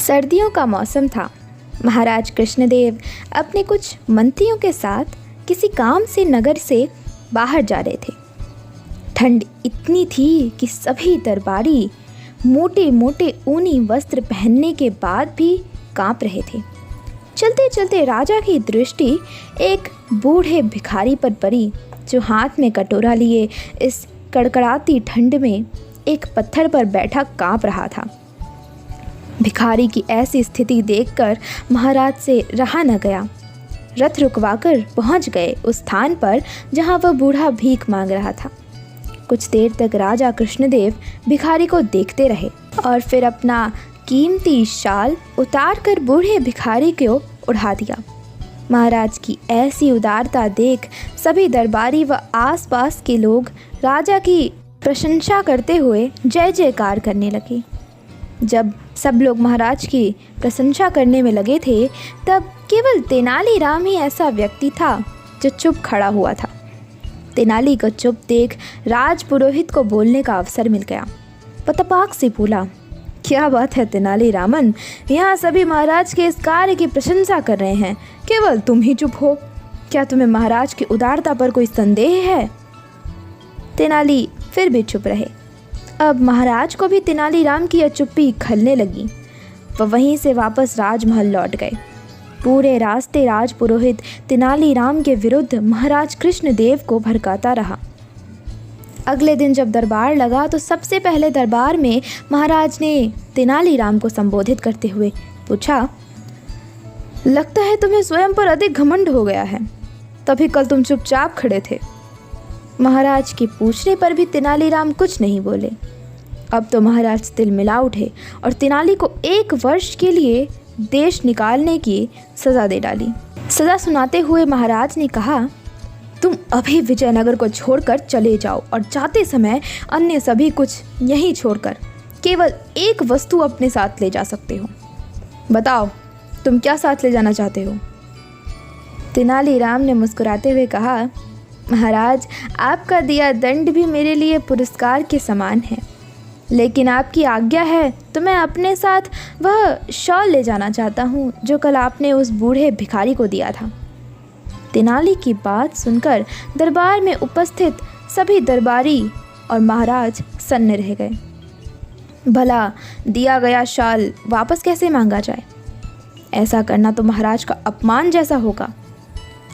सर्दियों का मौसम था। महाराज कृष्णदेव अपने कुछ मंत्रियों के साथ किसी काम से नगर से बाहर जा रहे थे। ठंड इतनी थी कि सभी दरबारी मोटे मोटे ऊनी वस्त्र पहनने के बाद भी कांप रहे थे। चलते चलते राजा की दृष्टि एक बूढ़े भिखारी पर पड़ी, जो हाथ में कटोरा लिए इस कड़कड़ाती ठंड में एक पत्थर पर बैठा कांप रहा था। भिखारी की ऐसी स्थिति देखकर महाराज से रहा न गया। रथ रुकवाकर पहुंच गए उस स्थान पर जहां वह बूढ़ा भीख मांग रहा था। कुछ देर तक राजा कृष्णदेव भिखारी को देखते रहे और फिर अपना कीमती शाल उतार कर बूढ़े भिखारी को उड़ा दिया। महाराज की ऐसी उदारता देख सभी दरबारी व आसपास के लोग राजा की प्रशंसा करते हुए जय जयकार करने लगे। जब सब लोग महाराज की प्रशंसा करने में लगे थे, तब केवल तेनालीराम ही ऐसा व्यक्ति था जो चुप खड़ा हुआ था। तेनाली को चुप देख राज पुरोहित को बोलने का अवसर मिल गया। पतपाक से बोला, क्या बात है तेनालीरामन, यहाँ सभी महाराज के इस कार्य की प्रशंसा कर रहे हैं, केवल तुम ही चुप हो। क्या तुम्हें महाराज की उदारता पर कोई संदेह है? तेनाली फिर भी चुप रहे। अब महाराज को भी तेनालीराम की यह चुप्पी खलने लगी। वह वहीं से वापस राजमहल लौट गए। पूरे रास्ते राज पुरोहित तेनालीराम के विरुद्ध महाराज कृष्णदेव को भड़काता रहा। अगले दिन जब दरबार लगा तो सबसे पहले दरबार में महाराज ने तेनालीराम को संबोधित करते हुए पूछा, लगता है तुम्हें स्वयं पर अधिक घमंड हो गया है, तभी कल तुम चुपचाप खड़े थे। महाराज के पूछने पर भी तेनालीराम कुछ नहीं बोले। अब तो महाराज तिलमिला उठे और तेनाली को 1 वर्ष के लिए देश निकालने की सज़ा दे डाली। सज़ा सुनाते हुए महाराज ने कहा, तुम अभी विजयनगर को छोड़कर चले जाओ और जाते समय अन्य सभी कुछ यहीं छोड़कर केवल एक वस्तु अपने साथ ले जा सकते हो। बताओ, तुम क्या साथ ले जाना चाहते हो? तेनालीराम ने मुस्कुराते हुए कहा, महाराज, आपका दिया दंड भी मेरे लिए पुरस्कार के समान है, लेकिन आपकी आज्ञा है तो मैं अपने साथ वह शॉल ले जाना चाहता हूँ जो कल आपने उस बूढ़े भिखारी को दिया था। तेनाली की बात सुनकर दरबार में उपस्थित सभी दरबारी और महाराज सन्न रह गए। भला दिया गया शाल वापस कैसे मांगा जाए? ऐसा करना तो महाराज का अपमान जैसा होगा।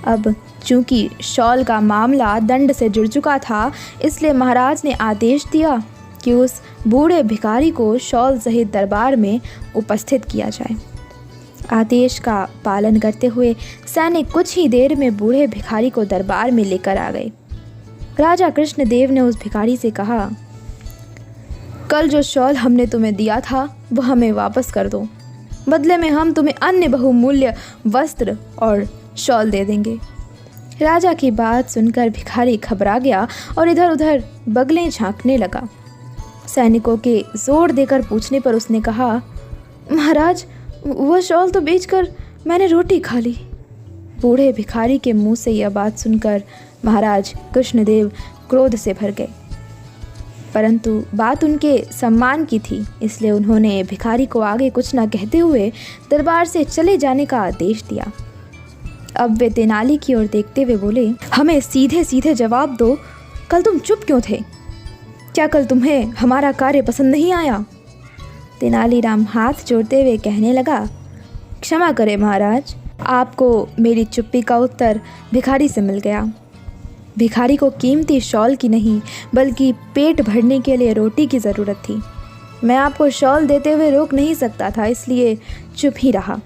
अब चूंकि शॉल का मामला दंड से जुड़ चुका था, इसलिए महाराज ने आदेश दिया कि उस बूढ़े भिखारी को शॉल सहित दरबार में उपस्थित किया जाए। आदेश का पालन करते हुए सैनिक कुछ ही देर में बूढ़े भिखारी को दरबार में लेकर आ गए। राजा कृष्णदेव ने उस भिखारी से कहा, कल जो शॉल हमने तुम्हें दिया था वह हमें वापस कर दो, बदले में हम तुम्हें अन्य बहुमूल्य वस्त्र और शॉल दे देंगे। राजा की बात सुनकर भिखारी घबरा गया और इधर उधर बगलें झांकने लगा। सैनिकों के जोर देकर पूछने पर उसने कहा, महाराज, वह शॉल तो बेचकर मैंने रोटी खा ली। बूढ़े भिखारी के मुंह से यह बात सुनकर महाराज कृष्णदेव क्रोध से भर गए, परंतु बात उनके सम्मान की थी, इसलिए उन्होंने भिखारी को आगे कुछ न कहते हुए दरबार से चले जाने का आदेश दिया। अब वे तेनाली की ओर देखते हुए बोले, हमें सीधे सीधे जवाब दो, कल तुम चुप क्यों थे? क्या कल तुम्हें हमारा कार्य पसंद नहीं आया? तेनालीराम हाथ जोड़ते हुए कहने लगा, क्षमा करें महाराज, आपको मेरी चुप्पी का उत्तर भिखारी से मिल गया। भिखारी को कीमती शॉल की नहीं बल्कि पेट भरने के लिए रोटी की ज़रूरत थी। मैं आपको शॉल देते हुए रोक नहीं सकता था, इसलिए चुप ही रहा।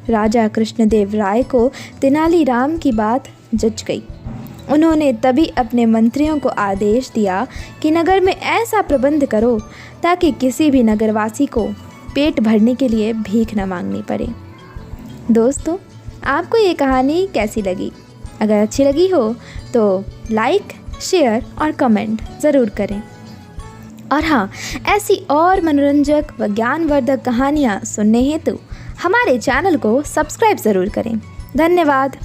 राजा कृष्णदेव राय को तेनालीराम की बात जच गई। उन्होंने तभी अपने मंत्रियों को आदेश दिया कि नगर में ऐसा प्रबंध करो ताकि किसी भी नगरवासी को पेट भरने के लिए भीख न मांगनी पड़े। दोस्तों, आपको ये कहानी कैसी लगी? अगर अच्छी लगी हो तो लाइक, शेयर और कमेंट ज़रूर करें। और हाँ, ऐसी और मनोरंजक व ज्ञानवर्धक कहानियाँ सुनने हेतु हमारे चैनल को सब्सक्राइब ज़रूर करें। धन्यवाद।